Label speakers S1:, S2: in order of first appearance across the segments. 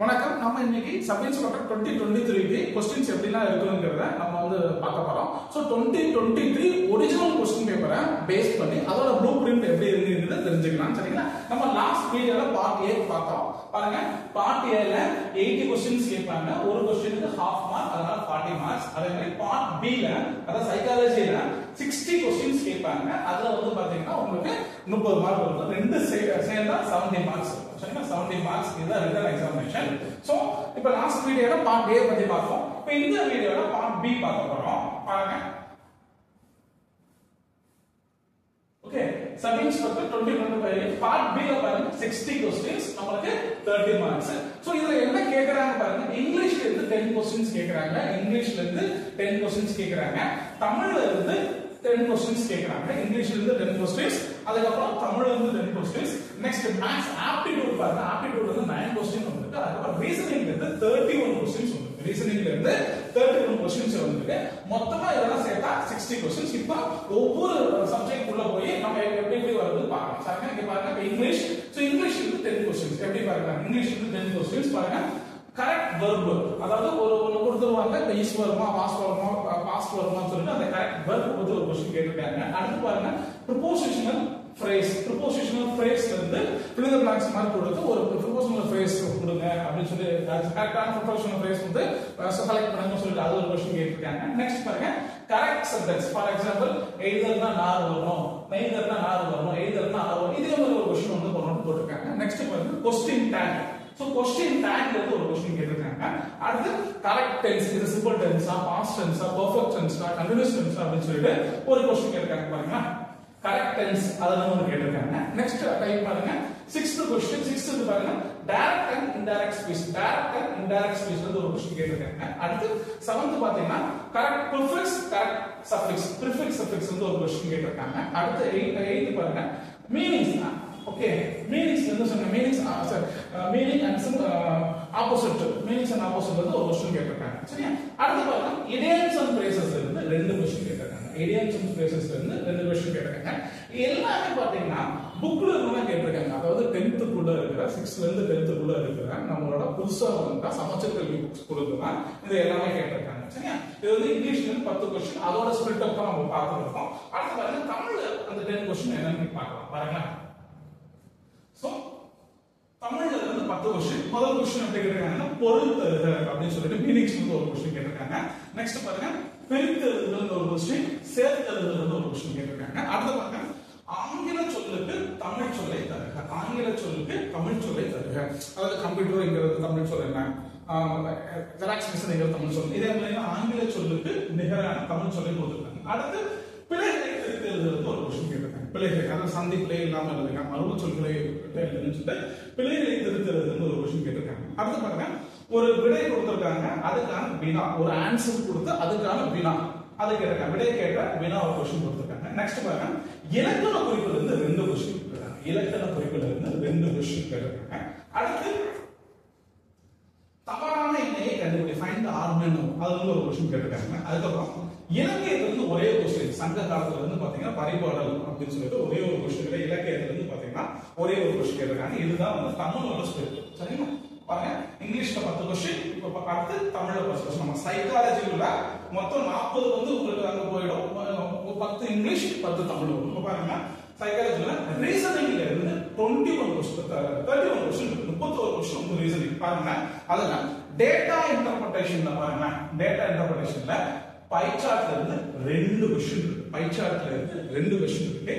S1: வணக்கம். நம்ம இன்னைக்கு சப் இன்ஸ்பெக்டர் 2023 क्वेश्चंस எப்படிலாம் இருக்குங்கறத நம்ம வந்து பார்க்க போறோம். சோ 2023 ஒரிஜினல் क्वेश्चन பேப்பரை பேஸ் பண்ணி அதோட ப்ளூ பிரிண்ட் எப்படி இருக்குன்னு தெரிஞ்சுக்கலாம். சரிங்களா? நம்ம லாஸ்ட் வீடியோல பார்ட் A பார்த்தோம். பாருங்க, பார்ட் A ல 80 क्वेश्चंस கேட்பாங்க. ஒரு क्वेश्चனுக்கு half mark, அதனால 40 மார்க்ஸ். அதே மாதிரி பார்ட் B ல அதாவது சைக்காலஜில 60 क्वेश्चंस கேட்பாங்க. அதுல வந்து பாத்தீங்கன்னா உங்களுக்கு 30 மார்க் வரும். ரெண்டு சேர்ந்தா 70 மார்க்ஸ் வரும். சரிங்களா? 70 மார்க்ஸ் இது ரிட்டன் எக்ஸாமினேஷன். சோ இப்போ லாஸ்ட் வீடியோல பார்ட் A பத்தி பார்த்தோம். இப்போ இந்த வீடியோல பார்ட் B பார்க்க போறோம். பாருங்க. Okay, sub inspector 2025 part B ல பாருங்க 60 क्वेश्चंस நமக்கு 30 மார்க்ஸ். சோ இதுல என்ன கேக்குறாங்க பாருங்க. இங்கிலீஷ்ல இருந்து 10 क्वेश्चंस கேக்குறாங்க. இங்கிலீஷ்ல இருந்து 10 क्वेश्चंस கேக்குறாங்க. தமிழ்ல இருந்து 10 क्वेश्चंस கேக்குறாங்க. இங்கிலீஷ்ல இருந்து 10 क्वेश्चंस, அதுக்கு அப்புறம் தமிழ்ல இருந்து 10 क्वेश्चंस. நெக்ஸ்ட் மேத்ஸ் ஆப்டிட்யூட் பாருங்க. ஆப்டிட்யூட்ல இருந்து 9 क्वेश्चन வந்துருக்கு. அதுக்கு அப்புறம் ரீசனிங்ல இருந்து 31 क्वेश्चंस வந்துருக்கு. ரீசனிங்ல இருந்து 31 क्वेश्चंस வந்துருக்கு. மொத்தமா இதெல்லாம் சேர்த்தா 60 क्वेश्चंस. இப்போ ஒவ்வொரு சப்ஜெக்ட் உள்ள போய் நம்ம எப்படி வருது பார்க்கலாம். சரிங்க? இங்க பாருங்க, இங்கிலீஷ். சோ இங்கிலீஷ்ல இருந்து 10 क्वेश्चंस எப்படி பாருங்க. இங்கிலீஷ்ல இருந்து 10 क्वेश्चंस பாருங்க. கரெக்ட் வெர்ப், அதாவது ஒரு கொடுத்துருவாங்க, இஸ் வருமா, வாஸ் வருமா, பாஸ்ட் வருமான்னு சொல்லிட்டு அந்த கரெக்ட் வெர்ப் வந்து ஒரு क्वेश्चन கேட்டிருக்காங்க. அடுத்து பாருங்க, ப்ரிபோசிஷனல் phrase. ப்ரிபோசிஷனல் phrase வந்து fill in the blanks மாதிரி கொடுத்து ஒரு ப்ரிபோசிஷனல் phrase கொடுங்க அப்படின்னு சொல்லி கரெக்டான ப்ரிபோசிஷனல் phrase வந்து செலக்ட் பண்ணுங்க சொல்லிட்டு அது ஒரு क्वेश्चन கேட்டிருக்காங்க. நெக்ஸ்ட் பாருங்க, கரெக்ட் சென்டென்ஸ். ஃபார் எக்ஸாம்பிள், எய்தர்னா நார் வரணும், நெய்தர்னா நார் வரணும், எய்தர்னா ஆர் வரணும். இதே மாதிரி ஒரு क्वेश्चन வந்து போட்டிருக்காங்க. நெக்ஸ்ட் பாருங்க, கொஸ்டின் டேக். சோ கொஸ்டின் டேக்ல இருந்து ஒரு क्वेश्चन கேட்டிருக்காங்க. அடுத்து கரெக்ட் டென்ஸ், இது சிம்பிள் டென்ஸா, பாஸ்ட் டென்ஸா, பெர்ஃபெக்ட் டென்ஸா, கண்டினியூஸ் டென்ஸா அப்படின்னு சொல்லிட்டு ஒரு क्वेश्चन கேட்டிருக்காங்க. பாருங்க, கரெக்ட் டென்ஸ் அதெல்லாம் வந்து கேட்டிருக்காங்க. நெக்ஸ்ட் டைப் பாருங்க, 6th क्वेश्चन. 6th பாருங்க, direct and indirect speech. Direct and indirect speech வந்து ஒரு क्वेश्चन கேட்டிருக்காங்க. அடுத்து 7th பாத்தீங்கன்னா correct prefix, correct suffix. Prefix suffix வந்து ஒரு क्वेश्चन கேட்டிருக்காங்க. அடுத்து 8th பாருங்க, மீனிங்ஸ். ஓகே, மீனிங்ஸ் வந்து சொன்ன meanings meaning and opposite, meanings and opposite வந்து ஒரு क्वेश्चन கேட்டிருக்காங்க. சரியா? அடுத்து பாருங்க, இடியம்ஸ் அண்ட் ஃப்ரேசஸ்ல இருந்து 2 क्वेश्चन கேட்டிருக்காங்க. இடியம்ஸ் அண்ட் ஃப்ரேசஸ்ல இருந்து 2 क्वेश्चन கேட்டிருக்காங்க. எல்லாமே பாத்தீங்கன்னா புக்ல இருந்து கேட்டிருக்காங்க. அதாவது 10th குள்ள இருக்கிற 6th ல இருந்து 10th குள்ள இருக்கிற நம்மளோட புதுசா வந்த சமச்சீர் கல்வி புக்ஸ் கொடுத்துனா இது எல்லாமே கேட்டிருக்காங்க. சரியா? இது வந்து இங்கிலீஷ்ல இருந்து 10 क्वेश्चन, அதோட ஸ்பிளிட் அப் தான் நம்ம பார்த்துருக்கோம். அடுத்து பாருங்க, தமிழ்ல அந்த 10 क्वेश्चन என்னன்னு பார்க்கலாம். பாருங்க. சோ தமிழ்ல இருந்து 10 क्वेश्चन. முதல் क्वेश्चन எப்படி கேட்டிருக்காங்கன்னா, பொருள் தருக அப்படின்னு சொல்லிட்டு மீனிங்ஸ் வந்து ஒரு क्वेश्चन கேட்டிருக்காங்க. நெக்ஸ்ட் பாருங்க, பிரித்தெழுதுதல் ஒரு क्वेश्चन, சேர்த்தெழுதுதல் ஒரு क्वेश्चन கேட்டிருக்காங்க. அடுத்து பாருங்க, ஆங்கில சொல்லுக்கு தமிழ் சொல்லை தருக. ஆங்கில சொல்லுக்கு தமிழ் சொல்லை தருக. அதாவது கம்ப்யூட்டர்ங்கிறது தமிழ் சொல் என்ன, ஜெராக்ஸ் மிஷின்ங்கிறது தமிழ் சொல். இதே மாதிரி ஆங்கில சொல்லுக்கு நிகரான தமிழ் சொல்லை கொடுத்திருக்காங்க. அடுத்து பிழைகளை திருத்தெழுதுறது ஒரு क्वेश्चन கேட்டிருக்காங்க. பிழைகள், அதாவது சந்தி பிழை இல்லாம எழுதுங்க, மறுபடியும் சொல்களை எழுதுன்னு சொல்லிட்டு பிழைகளை திருத்தெழுதுறது ஒரு क्वेश्चन கேட்டிருக்காங்க. அடுத்து பாருங்க, ஒரு விடை கொடுத்திருக்காங்க, அதுக்கான வினா, ஒரு ஆன்சர் கொடுத்து அதுக்கான வினா அது கேட்டிருக்காங்க. விடை கேட்ட வினா ஒரு क्वेश्चन கொடுத்திருக்காங்க. நெக்ஸ்ட் பாருங்க, இலக்கண குறிப்புல இருந்து 2 क्वेश्चन கொடுத்திருக்காங்க. இலக்கண குறிப்புல இருந்து 2 क्वेश्चन கேட்டிருக்காங்க. அடுத்து தவறான எண்ணையை கண்டுபிடி, ஃபைண்ட் தி ஆர்மேனோ, அதுல ஒரு क्वेश्चन கேட்டிருக்காங்க. அதுக்கப்புறம் இலக்கியத்துல இருந்து ஒரே क्वेश्चन, சங்க காலத்துல இருந்து பாத்தீங்கன்னா பரிபாடல் அப்படின்னு சொல்லிட்டு ஒரே ஒரு क्वेश्चन. இலக்கியத்துல இருந்து பாத்தீங்கன்னா ஒரே ஒரு क्वेश्चன் கேட்டிருக்காங்க. இதுதான் வந்து தமிழோட ஸ்பிரிட். சரிங்களா? பாருங்க, இங்கிலீஷ்ல 10 क्वेश्चन, இப்ப அடுத்து தமிழ்ல 10 क्वेश्चन. நம்ம சைக்காலஜில மொத்தம் 40 வந்து உங்களுக்கு அங்க போயிடும். 10 இங்கிலீஷ், 10 தமிழ் வரும். இப்ப பாருங்க, சைக்காலஜில ரீசனிங்ல இருந்து 21 क्वेश्चन, 31 क्वेश्चन, 31 क्वेश्चन வந்து ரீசனிங். பாருங்க, அதுல டேட்டா இன்டர்பிரேஷன்ல பாருங்க, டேட்டா இன்டர்பிரேஷன்ல பை சார்ட்ல இருந்து 2 क्वेश्चन இருக்கு. பை சார்ட்ல இருந்து 2 क्वेश्चन இருக்கு.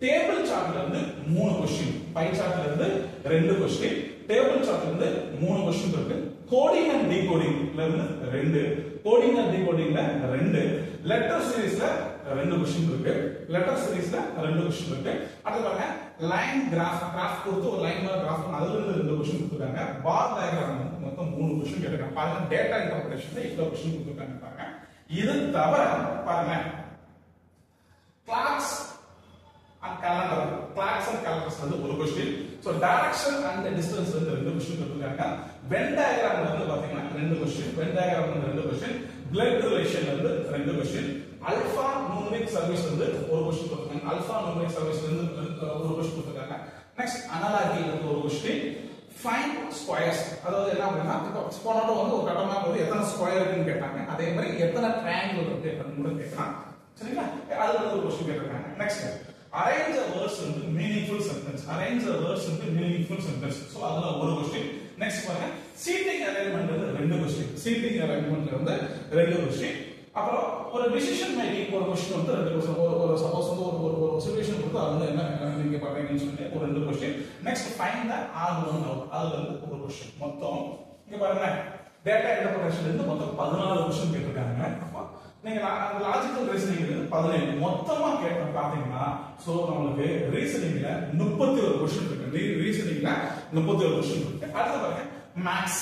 S1: டேபிள் சார்ட்ல இருந்து 3 क्वेश्चन. பை சார்ட்ல இருந்து 2 क्वेश्चन, டேபிள் சார்ட்ல இருந்து 3 क्वेश्चन இருக்கு. கோடிங் அண்ட் டீகோடிங்ல இருந்து 2, கோடிங் அண்ட் டீகோடிங்ல 2, லெட்டர் சீரிஸ்ல 2 क्वेश्चन இருக்கு. லெட்டர் சீரிஸ்ல 2 क्वेश्चन இருக்கு. அடுத்து பாருங்க, லைன் கிராஃப் கொடுத்து ஒரு லைன் மாதிரி கிராஃப், அதுல இருந்து 2 क्वेश्चन கொடுத்திருக்காங்க. பார் டயகிராம் மொத்தம் 3 क्वेश्चन கேட்டிருக்காங்க. பாருங்க, டேட்டா இன்டர்பிரேஷன்ல இவ்வளவு क्वेश्चन கொடுத்திருக்காங்க. பாருங்க, இது தவிர பாருங்க, clocks and calendar, clocks and calendars வந்து ஒரு question. So direction and distance வந்து 2 क्वेश्चन கொடுத்திருக்காங்க. வென் டயகிராம் வந்து பாத்தீங்கன்னா 2 क्वेश्चन. வென் டயகிராம் வந்து 2 क्वेश्चन. blood relation வந்து 2 क्वेश्चन. அல்பா நியூமரிக் சர்வீஸ் வந்து ஒரு क्वेश्चन கொடுத்திருக்காங்க. அல்பா நியூமரிக் சர்வீஸ் வந்து ஒரு क्वेश्चन கொடுத்திருக்காங்க. நெக்ஸ்ட் அனாலஜி வந்து ஒரு क्वेश्चन. Find squares. அதாவது என்ன அப்படின்னா போனோட வந்து ஒரு கட்டமா வந்து எத்தனை ஸ்கொயர் இருக்குன்னு கேட்டாங்க. அதே மாதிரி எத்தனை ட்ரையாங்கிள் இருக்கு அப்படின்னு கேட்கலாம். சரிங்களா? அதுல வந்து ஒரு क्वेश्चन கேட்டிருக்காங்க. Next arrange a verse into meaningful sentence. Arrange a verse into meaningful sentence. So அதுல ஒரு क्वेश्चन. நெக்ஸ்ட் பாருங்க seating arrangement ரெண்டு क्वेश्चन. seating arrangement வந்து ரெண்டு क्वेश्चन. அப்புறம் ஒரு டிசிஷன் மேக்கிங் ஒரு क्वेश्चन வந்து ரெண்டு क्वेश्चन. ஒரு சப்போஸ் வந்து ஒரு சிச்சுவேஷன் கொடுத்து அதுல என்ன நீங்க பண்றீங்கன்னு சொல்லி ஒரு ரெண்டு क्वेश्चन. நெக்ஸ்ட் ஃபைண்ட் தி ஆர்குமென்ட் அவுட். அதுல வந்து ஒரு क्वेश्चन. மொத்தம் இங்க பாருங்க டேட்டா இன்டர்பிரேஷன்ல இருந்து மொத்தம் 14 क्वेश्चन கேட்டிருக்காங்க. அப்ப நீங்க லாஜிக்கல் ரீசனிங்ல 17 மொத்தமா கேட்ட பாத்தீங்கன்னா சோ நமக்கு ரீசனிங்ல 31 क्वेश्चन இருக்கு. ரீசனிங்ல 31 क्वेश्चन இருக்கு. அடுத்து பாருங்க மேத்ஸ்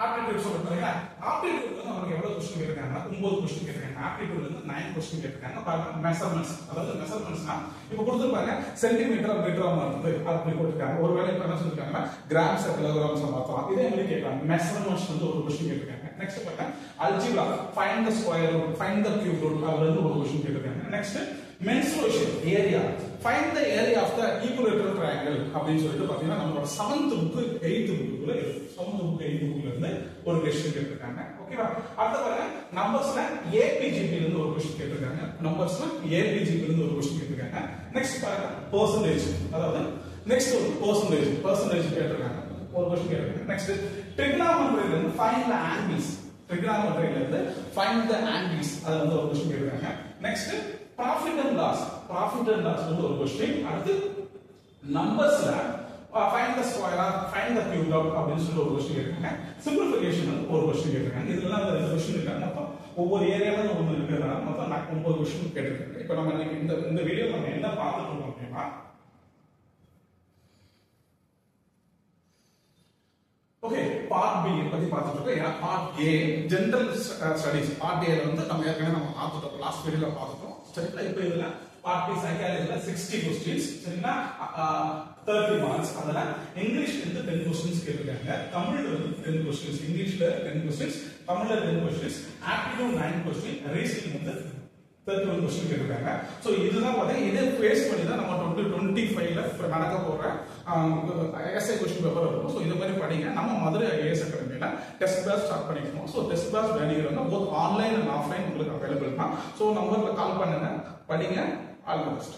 S1: ஆப்டிட்யூட் சொல்றீங்களா? ஆப்டிட்யூட் வந்து நமக்கு எவ்வளவு क्वेश्चन கேட்டிருக்காங்க? 9 क्वेश्चन கேட்டிருக்காங்க. ஆப்டிட்யூட்ல இருந்து 9 क्वेश्चन கேட்டிருக்காங்க. பாருங்க மெஷர்மென்ட்ஸ். அதாவது மெஷர்மென்ட்ஸ்னா இப்போ கொடுத்திருப்பாங்க சென்டிமீட்டர் மீட்டரா மாறுது அப்படி கொடுத்திருக்காங்க. ஒருவேளை இப்ப என்ன சொல்லிருக்காங்கன்னா கிராம்ஸ் கிலோகிராம்ஸ் மாத்தலாம். இதே மாதிரி கேட்கலாம். மெஷர்மென்ட்ஸ் வந்து ஒரு क्वेश्चन கேட்டிருக்காங்க. நெக்ஸ்ட் பாருங்க algebra find the square root find the cube root அதுல இருந்து ஒரு क्वेश्चन கேட்டிருக்காங்க. Next mensuration area find the area of the equilateral triangle அப்படின்னு சொல்லிட்டு பாத்தீங்கன்னா நம்மளோட 7th புக் 8th புக்ல 7th புக் 8th புக்ல இருந்து ஒரு क्वेश्चन கேட்டிருக்காங்க. ஓகேவா? அடுத்து பாருங்க நம்பர்ஸ்ல ஏபிஜிபி ல இருந்து ஒரு क्वेश्चन கேட்டிருக்காங்க. நம்பர்ஸ்ல ஏபிஜிபி ல இருந்து ஒரு क्वेश्चन கேட்டிருக்காங்க. நெக்ஸ்ட் பாருங்க பெர்சன்டேஜ். அதாவது நெக்ஸ்ட் ஒரு பெர்சன்டேஜ் கேட்டிருக்காங்க. ஒரு क्वेश्चन கேட்டிருக்காங்க. நெக்ஸ்ட் ட்ரிகோனோமெட்ரில இருந்து ஃபைண்ட் தி ஆங்கிள்ஸ். ட்ரிகோனோமெட்ரில இருந்து ஃபைண்ட் தி ஆங்கிள்ஸ் அதுல வந்து ஒரு क्वेश्चन கேட்டிருக்காங்க. நெக்ஸ்ட் ப்ராஃபிட் அண்ட் லாஸ் வந்து ஒரு क्वेश्चन. அடுத்து நம்பர்ஸ்ல find the square or find the cube root அப்படின்னு சொல்லி ஒரு क्वेश्चन கேட்டிருக்காங்க. சிம்பிளிஃபிகேஷன் ஒரு क्वेश्चन கேட்டிருக்காங்க. இதெல்லாம் அந்த ரெண்டு क्वेश्चन இருக்காங்க. மொத்தம் ஒவ்வொரு ஏரியால ஒன்னு இருக்குறதால மொத்தம் 9 क्वेश्चन கேட்டிருக்காங்க. இப்போ நம்ம இந்த வீடியோல நம்ம என்ன பார்த்துட்டு இருக்கோம் அப்படினா ஓகே பார்ட் பி பத்தி பார்த்துட்டு இருக்கோம். ஏன்னா part A general studies part ஏல வந்து நம்ம ஏற்கனவே நம்ம பார்த்துட்டோம். லாஸ்ட் வீடியோல பார்த்துட்டோம். சரிங்களா? இப்போ இதுல பார்ட் பி சைக்காலஜில 60 क्वेश्चंस சரிங்களா? 30 மார்க்ஸ். அதனால இங்கிலீஷ்ல இருந்து 10 क्वेश्चंस கேட்டிருக்காங்க. தமிழ்ல இருந்து 10 क्वेश्चंस. இங்கிலீஷ்ல 10 क्वेश्चंस, தமிழ்ல 10 क्वेश्चंस, ஆப்டிட்யூட் 9 क्वेश्चन, ரீசனிங் வந்து 31 क्वेश्चन கேட்டிருக்காங்க. சோ இதுதான் வந்து இதை பேஸ் பண்ணி தான் நம்ம 2025 ல இப்ப நடக்க போற எஸ்ஐ क्वेश्चन பேப்பர் இருக்கும். சோ இந்த மாதிரி படிங்க. நம்ம மதுரை ஐஏஎஸ் அகாடமில டெஸ்ட் பேட்ச் ஸ்டார்ட் பண்ணிருக்கோம். சோ டெஸ்ட் பேட்ச் வேணும்னா both ஆன்லைன் அண்ட் ஆஃப்லைன் உங்களுக்கு அவேilable தான். சோ நம்பர்ல கால் பண்ணுங்க, படிங்க. All the best.